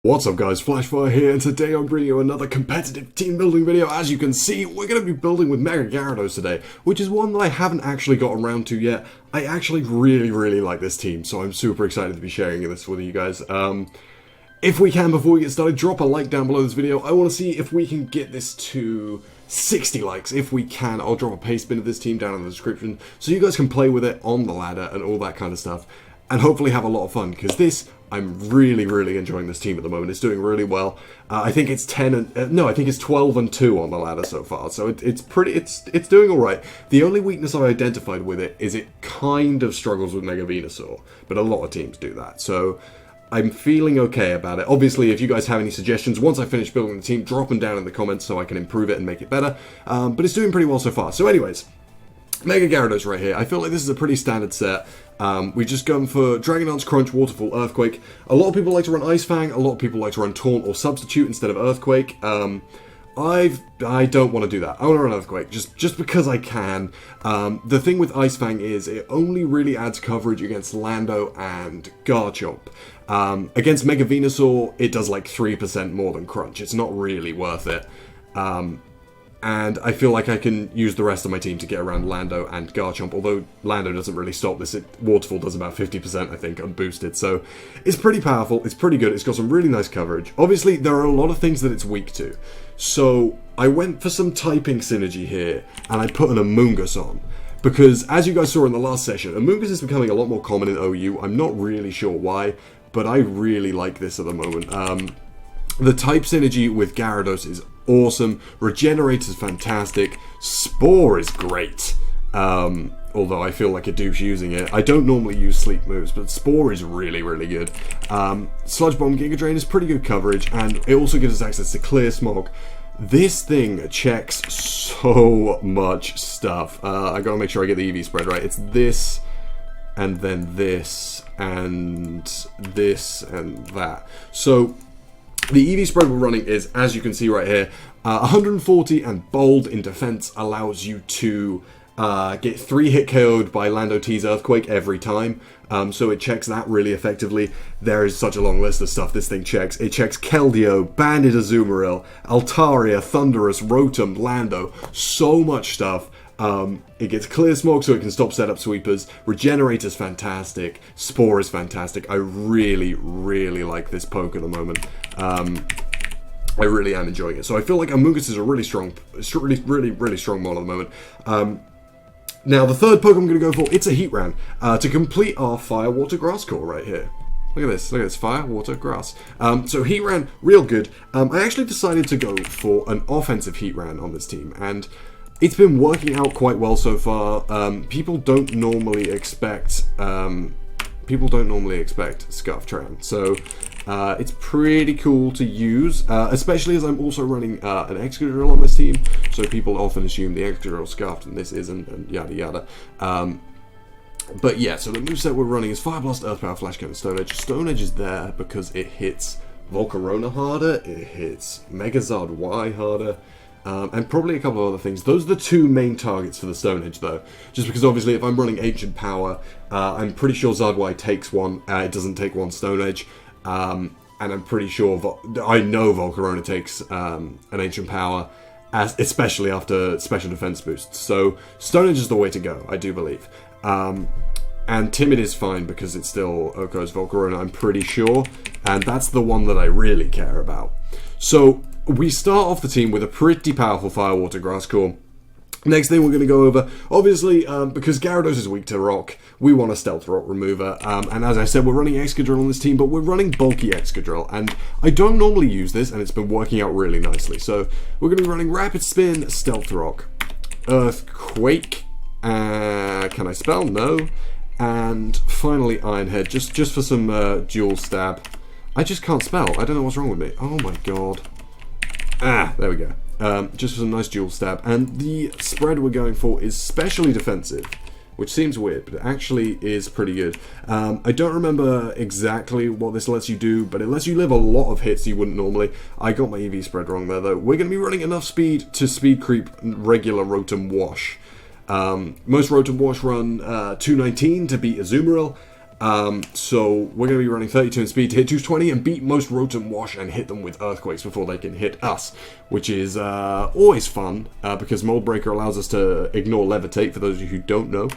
What's up guys, Flashfire here, and today I'm bringing you another competitive team building video. As you can see, we're going to be building with Mega Gyarados today, which is one that I haven't actually got around to yet. I actually really like this team, so I'm super excited to be sharing this with you guys. If we can, before we get started, drop a like down below this video. I want to see if we can get this to 60 likes. If we can, I'll drop a pastebin of this team down in the description, so you guys can play with it on the ladder and all that kind of stuff, and hopefully have a lot of fun, because I'm really enjoying this team at the moment. It's doing really well. I think it's 12 and 2 on the ladder so far. So it's doing all right. The only weakness I've identified with it is it kind of struggles with Mega Venusaur, but a lot of teams do that. So I'm feeling okay about it. Obviously, if you guys have any suggestions, once I finish building the team, drop them down in the comments so I can improve it and make it better. But it's doing pretty well so far. So anyways, Mega Gyarados right here. I feel like this is a pretty standard set. We've just gone for Dragon Dance, Crunch, Waterfall, Earthquake. A lot of people like to run Ice Fang. A lot of people like to run Taunt or Substitute instead of Earthquake. I don't want to do that. I want to run Earthquake just because I can. The thing with Ice Fang is it only really adds coverage against Lando and Garchomp. Against Mega Venusaur, it does like 3% more than Crunch. It's not really worth it. And I feel like I can use the rest of my team to get around Lando and Garchomp, although Lando doesn't really stop this. Waterfall does about 50%, I think, unboosted. So it's pretty powerful, it's pretty good, it's got some really nice coverage. Obviously, there are a lot of things that it's weak to. So I went for some typing synergy here, and I put an Amoonguss on. Because, as you guys saw in the last session, Amoonguss is becoming a lot more common in OU. I'm not really sure why, but I really like this at the moment. The type synergy with Gyarados is awesome. Regenerate is fantastic. Spore is great. Although I feel like a douche using it. I don't normally use sleep moves, but Spore is really good. Sludge Bomb Giga Drain is pretty good coverage, and it also gives us access to Clear Smog. This thing checks so much stuff. I gotta make sure I get the EV spread right. It's this, and then this, and this, and that. So the EV spread we're running is, as you can see right here, 140 and bold in defense allows you to get 3 hit KO'd by Lando T's Earthquake every time. So it checks that really effectively. There is such a long list of stuff this thing checks. It checks Keldeo, Bandit Azumarill, Altaria, Thundurus, Rotom, Lando. So much stuff. It gets Clear Smog so it can stop setup sweepers. Regenerate is fantastic. Spore is fantastic. I really like this poke at the moment. I really am enjoying it. So I feel like Amoonguss is a really strong mod at the moment. Now the third poke I'm going to go for, it's a Heatran. To complete our Fire, Water, Grass core right here. Look at this, Fire, Water, Grass. So Heatran, real good. I actually decided to go for an offensive Heatran on this team, and it's been working out quite well so far. People don't normally expect Scarftran, so it's pretty cool to use, especially as I'm also running an Excadrill on this team, so people often assume the Excadrill Scarfed and this isn't, and yada yada. But yeah, so the moveset we're running is Fire Blast, Earth Power, Flash Cannon, Stone Edge. Stone Edge is there because it hits Volcarona harder, it hits Megazard Y harder, and probably a couple of other things. Those are the 2 main targets for the Stone Edge, though. Just because, obviously, if I'm running Ancient Power, I'm pretty sure Zardwai takes one. It doesn't take one Stone Edge. And I'm pretty sure... I know Volcarona takes an Ancient Power, especially after Special Defense boosts. So, Stone Edge is the way to go, I do believe. And Timid is fine because it's still Oko's Volcarona, I'm pretty sure. And that's the one that I really care about. So we start off the team with a pretty powerful Fire, Water, Grass core. Next thing we're going to go over, obviously, because Gyarados is weak to Rock, we want a Stealth Rock remover. And as I said, we're running Excadrill on this team, but we're running bulky Excadrill. And I don't normally use this, and it's been working out really nicely. So we're going to be running Rapid Spin, Stealth Rock, Earthquake, can I spell? No. And finally Iron Head, just for some dual stab. I just can't spell. I don't know what's wrong with me. Oh my god. There we go. Just for some nice dual stab. And the spread we're going for is specially defensive, which seems weird, but it actually is pretty good. I don't remember exactly what this lets you do, but it lets you live a lot of hits you wouldn't normally. I got my EV spread wrong there, though. We're going to be running enough speed to speed creep regular Rotom Wash. Most Rotom Wash run 219 to beat Azumarill. So we're going to be running 32 in speed to hit 220 and beat most Rotom Wash and hit them with Earthquakes before they can hit us, which is always fun, because Mold Breaker allows us to ignore Levitate, for those of you who don't know.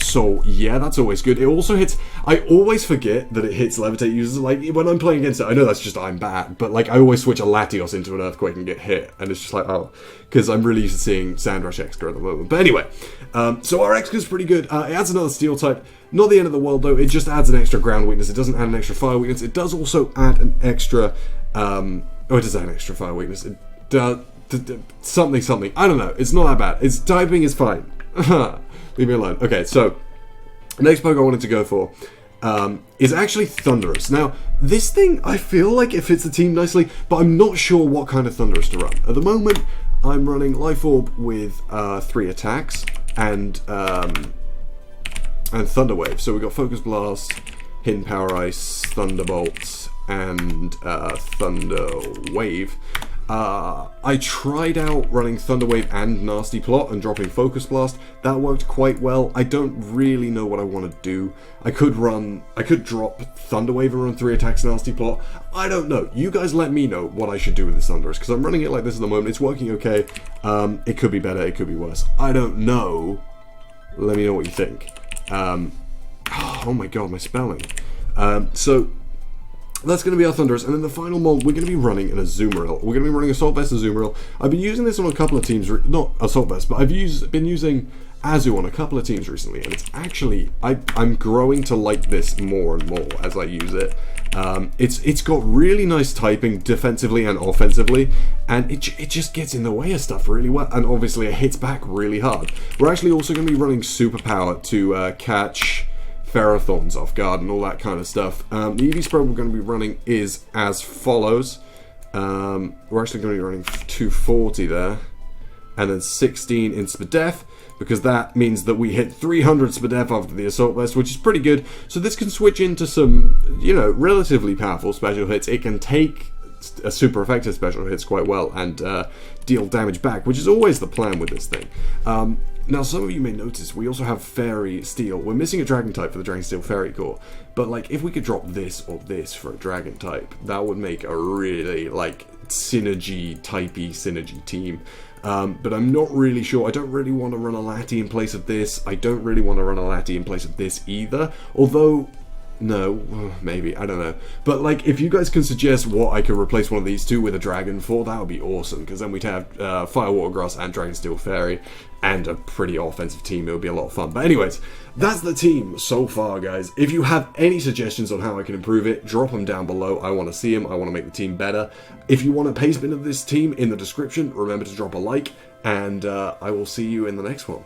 So yeah, that's always good. It also hits, I always forget that it hits Levitate users. Like, when I'm playing against it, I know that's just I'm bad, but like, I always switch a Latios into an Earthquake and get hit, and it's just like, oh, because I'm really used to seeing Sandrush Extra at the moment. But anyway, so our X is pretty good. It adds another Steel type. Not the end of the world though, it just adds an extra ground weakness. It doesn't add an extra fire weakness. It does also add an extra, it does add an extra fire weakness. It does, something. I don't know, it's not that bad. Its typing is fine. Leave me alone. Okay, so next Pokemon I wanted to go for is actually Thundurus. Now, this thing, I feel like it fits the team nicely, but I'm not sure what kind of Thundurus to run. At the moment, I'm running Life Orb with 3 attacks and Thunder Wave. So we've got Focus Blast, Hidden Power Ice, Thunderbolt, and Thunder Wave. I tried out running Thunder Wave and Nasty Plot and dropping Focus Blast. That worked quite well. I don't really know what I want to do. I could drop Thunder Wave and run 3 attacks Nasty Plot. I don't know. You guys let me know what I should do with this Thundurus, because I'm running it like this at the moment. It's working okay. It could be better, it could be worse. I don't know. Let me know what you think. Oh my god, my spelling. So that's going to be our Thundurus, and then the final mold, we're going to be running an Azumarill. We're going to be running Assault Vest Azumarill. I've been using this on a couple of teams, not Assault Vest, but I've been using Azu on a couple of teams recently, and it's actually, I'm growing to like this more and more as I use it. It's got really nice typing defensively and offensively, and it just gets in the way of stuff really well, and obviously it hits back really hard. We're actually also going to be running Superpower to catch Ferrothorns off guard and all that kind of stuff. The EV spread we're going to be running is as follows. We're actually going to be running 240 there, and then 16 in Spadef, because that means that we hit 300 Spadef after the Assault Vest, which is pretty good. So this can switch into some, you know, relatively powerful special hits. It can take a super effective special hits quite well and deal damage back, which is always the plan with this thing. Now, some of you may notice we also have Fairy Steel. We're missing a Dragon type for the Dragon Steel Fairy Core, but like, if we could drop this or this for a Dragon type, that would make a really like synergy team. But I'm not really sure. I don't really want to run a Lati in place of this. I don't really want to run a Lati in place of this either. Although, no, maybe, I don't know. But like, if you guys can suggest what I could replace one of these two with a Dragon for, that would be awesome, because then we'd have Fire, Water, Grass and Dragon Steel Fairy, and a pretty offensive team. It would be a lot of fun. But anyways, that's the team so far, guys. If you have any suggestions on how I can improve it, drop them down below. I want to see them. I want to make the team better. If you want a pastebin of this team in the description, remember to drop a like, and I will see you in the next one.